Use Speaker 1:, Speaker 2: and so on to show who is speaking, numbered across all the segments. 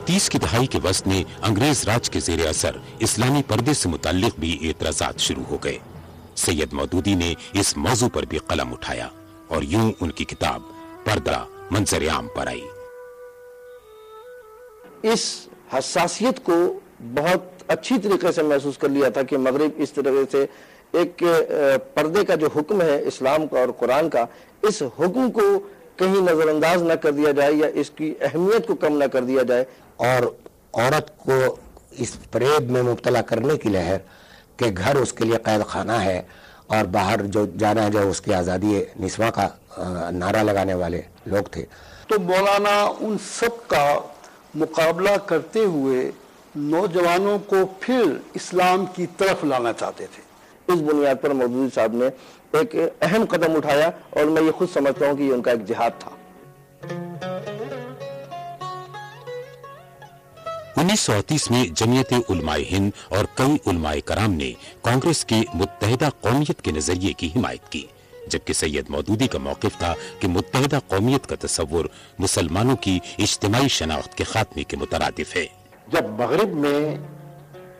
Speaker 1: 1930 की दहाई के वस्त में अंग्रेज राज के जेर असर इस्लामी पर्दे से मुताल्लिक भी एतराजात शुरू हो गए। सैयद मौदूदी ने इस मौजू पर भी कलम उठाया और यूं उनकी किताब पर्दा मंजर आम पर आई।
Speaker 2: इस हसासियत को बहुत अच्छी तरीके से महसूस कर लिया था कि मगरिब इस तरह से एक पर्दे का जो हुक्म है इस्लाम का और कुरान का, इस हुक्म को कहीं नजरअंदाज न कर दिया जाए या इसकी अहमियत को कम न कर दिया जाए।
Speaker 3: और औरत को इस फरेब में मुब्तला करने की लहर कि घर उसके लिए कैद खाना है और बाहर जो जाना है, जो उसकी आज़ादी निस्वा का नारा लगाने वाले लोग थे।
Speaker 4: तो मौलाना उन सब का मुकाबला करते हुए नौजवानों को फिर इस्लाम की तरफ लाना चाहते थे।
Speaker 2: इस बुनियाद पर मौदूदी साहब ने एक अहम कदम उठाया और मैं ये खुद समझता हूँ कि ये उनका एक जिहाद था।
Speaker 1: 1938 में जमीयत उलमाए हिंद और कई उलमाए कराम ने कांग्रेस के मुत्तहिदा कौमियत के नजरिए की हिमायत की, जबकि सैयद मौदूदी का मौक़िफ़ था कि मुत्तहिदा कौमियत का तसव्वुर मुसलमानों की इज्तिमाई शनाख्त के खात्मे के मुतरादिफ है।
Speaker 3: जब मगरिब में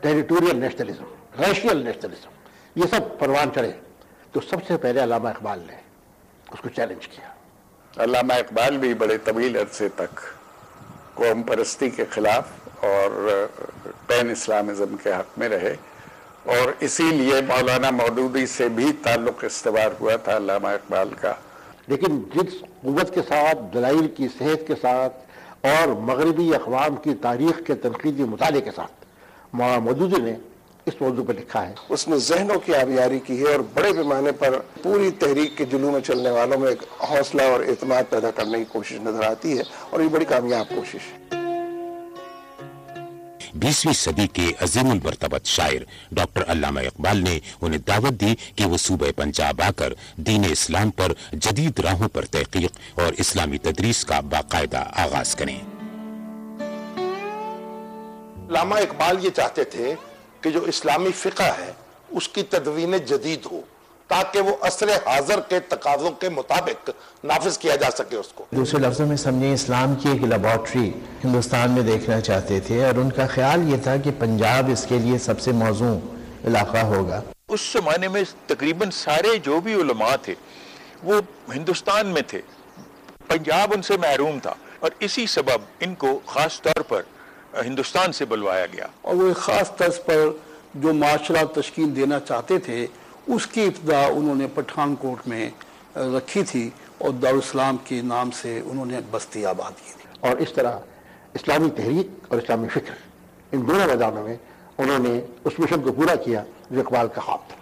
Speaker 3: टेरिटोरियल नेशनलिज्म, रेशियल नेशनलिज्म, ये सब परवान चढ़े तो सबसे पहले अल्लामा इकबाल ने उसको चैलेंज किया।
Speaker 5: अल्लामा इकबाल भी बड़े तवील अरसे तक कौम परस्ती के खिलाफ और पैन इस्लामिज्म के हक में रहे और इसीलिए मौलाना मौदूदी से भी ताल्लुक इस्तवार हुआ था अल्लामा इकबाल का।
Speaker 3: लेकिन जिस कुव्वत के साथ, दलाइल की सेहत के साथ और मगरबी अक़वाम की तारीख के तनकीदी मुताले के साथ मौलाना मौदूदी ने इस मौजू पर लिखा है।
Speaker 6: उसने जहनों की आबियारी की है और बड़े पैमाने पर पूरी तहरीक के जुलूम में चलने वालों में एक हौसला और एतमाद पैदा करने की कोशिश नजर आती है और ये बड़ी कामयाब कोशिश है।
Speaker 1: 20वीं सदी के अजीमुल मर्तबत शायर डॉक्टर अल्लामा इकबाल ने उन्हें दावत दी कि वो सूबे पंजाब आकर दीन इस्लाम पर जदीद राहों पर तहकीक और इस्लामी तदरीस का बाकायदा आगाज करें।
Speaker 6: अल्लामा इकबाल ये चाहते थे कि जो इस्लामी फ़िक़्ह है उसकी तदवीन जदीद हो ताकि वो असर हाज़र के तकाज़ों के मुताबिक नाफिज किया जा सके उसको।
Speaker 7: दूसरे लफ्ज़ों में समझे इस्लाम की एक लेबॉर्ट्री हिंदुस्तान में देखना चाहते थे और उनका ख्याल ये था कि पंजाब इसके लिए सबसे मौजू इलाका होगा।
Speaker 8: उस ज़माने में तकरीबन सारे जो भी उलमा थे वो हिंदुस्तान में थे, पंजाब उनसे महरूम था और इसी सबब इनको ख़ास तौर पर हिंदुस्तान से बुलवाया गया।
Speaker 4: और वो एक ख़ास तर्ज पर जो माशरा तश्कील देना चाहते थे उसकी इब्तिदा उन्होंने पठानकोट में रखी थी और दारुस्सलाम के नाम से उन्होंने बस्ती आबाद की थी।
Speaker 3: और इस तरह इस्लामी तहरीक और इस्लामी फ़िक्र इन दोनों मैदानों में उन्होंने उस मिशन को पूरा किया जो इकबाल का ख्वाब था।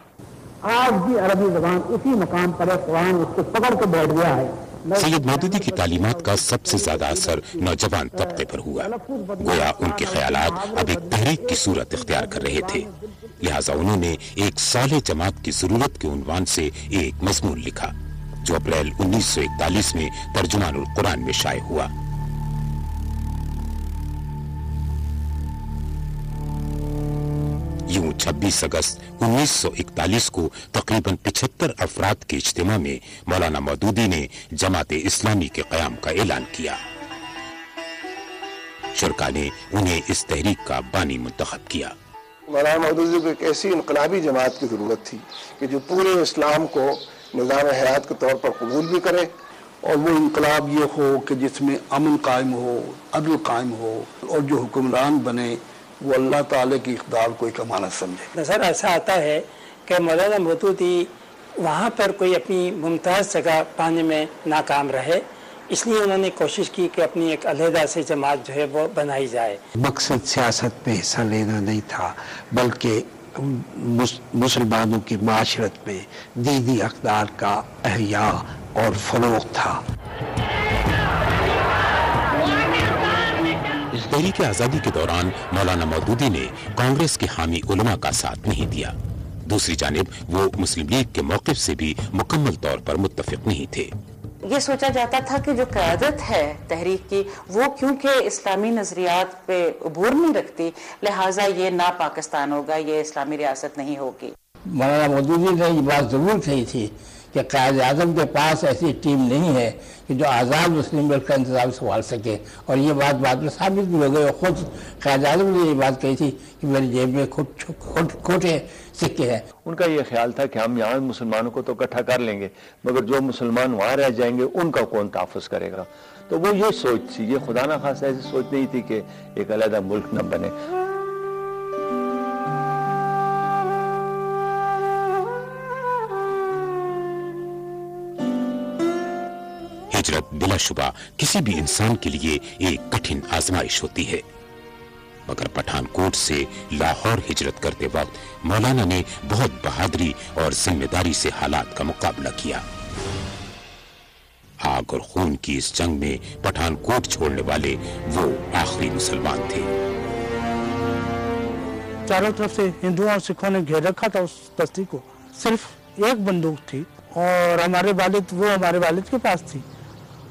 Speaker 9: आज भी अरबी ज़बान उसी मकाम पर है, कुरान उसको पकड़ के बैठ गया है।
Speaker 1: सैयद मौदूदी की तालीमात का सबसे ज्यादा असर नौजवान तबके पर हुआ। गोया उनके ख्यालात अब एक तहरीक की सूरत इख्तियार कर रहे थे, लिहाजा उन्होंने एक साले जमात की जरूरत के उन्वान से एक मजमून लिखा जो अप्रैल 1941 में तर्जुमानुल कुरान में शाये हुआ। यूं 26 अगस्त 1941 को तकरीबन 75 अफराद के इज्तिमा में मौलाना मौदूदी ने जमात इस्लामी के क़याम का ऐलान किया। शुरका ने उन्हें इस तहरीक का बानी मुंतखब किया।
Speaker 6: मौलाना मौदूदी को एक ऐसी इनकलाबी जमात की ज़रूरत थी कि जो पूरे इस्लाम को निज़ाम हयात के तौर पर कबूल भी करे
Speaker 4: और वो इनकलाब ये हो कि जिसमें अमन कायम हो, अदल कायम हो और जो हुक्मरान बने वो अल्लाह ताला की इक़्तिदार को एक अमानत समझे।
Speaker 9: नज़र ऐसा आता है कि मौलाना मौदूदी वहाँ पर कोई अपनी मुमताज़ जगह पाने में नाकाम रहे, इसलिए उन्होंने कोशिश की कि अपनी एक अलहदा से जमात जो है वो बनाई जाए।
Speaker 10: मकसद सियासत में हिस्सा लेना नहीं था बल्कि मुसलमानों की माशरत में दीनी अक़दार का अहया और फ़रोग़ था।
Speaker 1: तहरीक आज़ादी के दौरान मौलाना मौदूदी ने कांग्रेस के हामी उलमा का साथ नहीं दिया। दूसरी जानिब वो मुस्लिम लीग के मौक़िफ़ से भी मुकम्मल तौर पर मुत्तफ़िक़ नहीं थे।
Speaker 11: ये सोचा जाता था कि जो क़यादत है तहरीक की वो क्योंकि इस्लामी नज़रियात पे अबूर नहीं रखती, लिहाजा ये ना पाकिस्तान होगा, ये इस्लामी रियासत नहीं होगी।
Speaker 9: मौलाना मौदूदी ने ये बात ज़रूर कही थी
Speaker 10: کہ قائد اعظم کے پاس ایسی ٹیم نہیں ہے کہ جو آزاد مسلم ملک کا انتظام سنبھال سکے، اور یہ بات بعد میں ثابت بھی ہو گئی، اور خود قائد اعظم نے یہ بات کہی تھی کہ میری جیب میں کھوٹے سکے ہیں۔
Speaker 12: ان کا یہ خیال تھا کہ ہم یہاں مسلمانوں کو تو اکٹھا کر لیں گے، مگر جو مسلمان وہاں رہ جائیں گے ان کا کون تحفظ کرے گا؟ تو وہ یہ سوچ تھی، یہ خدا نہ خواستہ ایسی سوچ نہیں تھی کہ ایک علیحدہ ملک نہ بنے۔
Speaker 1: ہجرت بلا شبہ کسی بھی انسان کے لیے ایک کٹھن آزمائش ہوتی ہے، مگر پٹھان کوٹ سے لاہور ہجرت کرتے وقت مولانا نے بہت بہادری اور ذمہ داری سے حالات کا مقابلہ کیا۔ آگ اور خون کی اس جنگ میں پٹھان کوٹ چھوڑنے والے وہ آخری مسلمان تھے۔
Speaker 13: چاروں طرف سے ہندوؤں اور سکھوں نے گھیر رکھا تھا اس بستی کو، صرف ایک بندوق تھی اور ہمارے والد کے پاس تھی،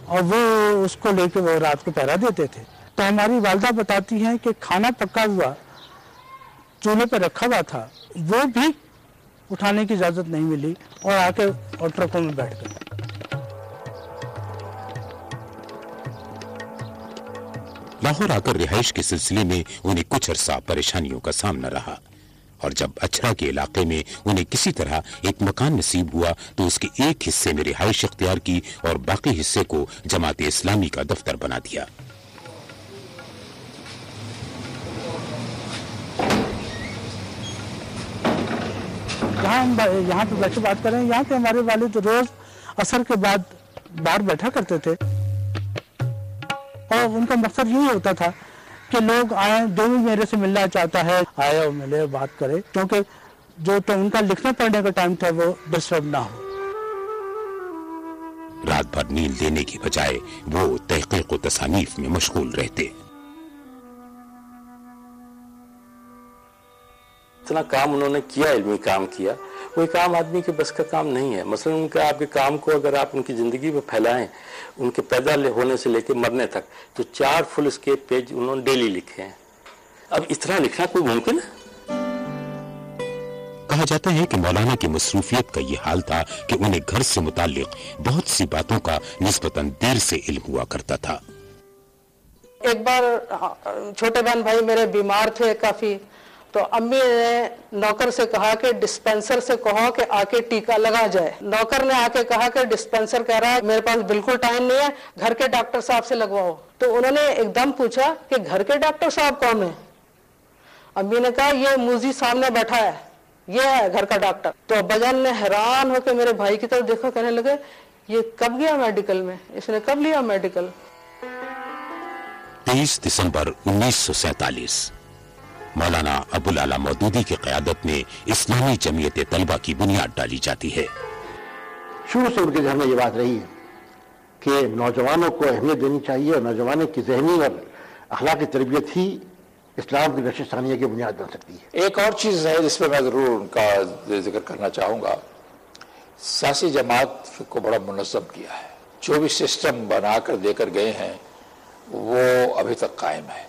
Speaker 13: اور وہ اس کو لے کے وہ رات کو پہرا دیتے تھے۔ تو ہماری والدہ بتاتی ہیں کہ کھانا پکا ہوا چولہے پہ رکھا ہوا تھا، وہ بھی اٹھانے کی اجازت نہیں ملی، اور آ کے اور ٹرکوں میں بیٹھ گئے۔
Speaker 1: لاہور آ کر رہائش کے سلسلے میں انہیں کچھ عرصہ پریشانیوں کا سامنا رہا، اور جب اچھرا کے علاقے میں انہیں کسی طرح ایک مکان نصیب ہوا تو اس کے ایک حصے میں رہائش اختیار کی اور باقی حصے کو جماعت اسلامی کا دفتر بنا دیا۔
Speaker 13: یہاں پہ بیٹھے بات کریں، یہاں پہ ہمارے والد روز عصر کے بعد باہر بیٹھا کرتے تھے، اور ان کا مقصد یہی ہوتا تھا کہ لوگ آئیں، جو بھی میرے سے ملنا چاہتا ہے آئے اور ملے، بات کرے، کیونکہ جو تو ان کا لکھنے پڑھنے کا ٹائم تھا وہ ڈسٹرب نہ ہو۔
Speaker 1: رات بھر نیند لینے کی بجائے وہ تحقیق و تصانیف میں مشغول رہتے۔
Speaker 14: اتنا کام انہوں نے کیا، علمی کام کیا، کوئی کام آدمی کے بس کا کام نہیں ہے۔ مثلا ان کے آپ کے کام کو اگر آپ ان کی زندگی میں پھیلائیں، ان کے پیدا ہونے سے لے کے مرنے تک، تو 4 فل اسکیپ پیج انہوں نے ڈیلی لکھے ہیں۔ اب اتنا لکھنا کوئی ممکن ہے؟
Speaker 1: کہا جاتا ہے کہ مولانا کی مصروفیت کا یہ حال تھا کہ انہیں گھر سے متعلق بہت سی باتوں کا نسبتاً دیر سے علم ہوا کرتا تھا۔
Speaker 15: ایک بار چھوٹے بہن بھائی میرے بیمار تھے کافی، تو امی نے نوکر سے کہا کہ ڈسپینسر سے کہو کہ آ کے ٹیکا لگا جائے۔ نوکر نے آ کے کہا کہ ڈسپینسر کہہ رہا ہے میرے پاس بالکل ٹائم نہیں ہے، گھر کے ڈاکٹر صاحب سے لگواؤ۔ تو انہوں نے ایک دم پوچھا کہ گھر کے ڈاکٹر صاحب کون ہیں؟ امی نے کہا یہ موزی سامنے بیٹھا ہے، یہ ہے گھر کا ڈاکٹر۔ تو ابا جان نے حیران ہو کے میرے بھائی کی طرف دیکھا، کہنے لگے یہ کب گیا میڈیکل میں، اس نے کب لیا میڈیکل؟
Speaker 1: 23 دسمبر 1947 مولانا ابوالعلا مودودی کی قیادت میں اسلامی جمعیت طلبہ کی بنیاد ڈالی جاتی ہے۔
Speaker 16: شروع سے ان کے ذہن میں یہ بات رہی ہے کہ نوجوانوں کو اہمیت دینی چاہیے، اور نوجوانوں کی ذہنی اور اخلاقی تربیت ہی اسلام کی نشو ثانیہ کی بنیاد بن سکتی ہے۔
Speaker 8: ایک اور چیز ہے جس پہ میں ضرور ان کا ذکر کرنا چاہوں گا، سیاسی جماعت کو بڑا منظم کیا ہے، جو بھی سسٹم بنا کر دے کر گئے ہیں وہ ابھی تک قائم ہے،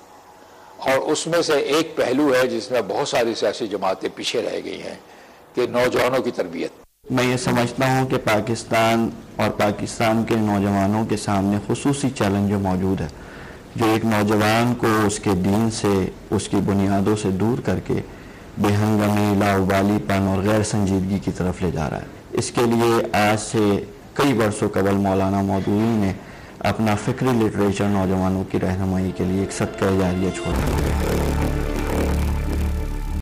Speaker 8: اور اس میں سے ایک پہلو ہے جس میں بہت ساری سیاسی جماعتیں پیچھے رہ گئی ہیں کہ نوجوانوں کی تربیت۔
Speaker 12: میں یہ سمجھتا ہوں کہ پاکستان اور پاکستان کے نوجوانوں کے سامنے خصوصی چیلنج جو موجود ہے، جو ایک نوجوان کو اس کے دین سے، اس کی بنیادوں سے دور کر کے بے ہنگمی، لاابالی پن اور غیر سنجیدگی کی طرف لے جا رہا ہے۔ اس کے لیے آج سے کئی برسوں قبل مولانا مودودی نے اپنا فکری لٹریچر نوجوانوں کی رہنمائی کے لیے ایک صدقہ جاریہ چھوڑا۔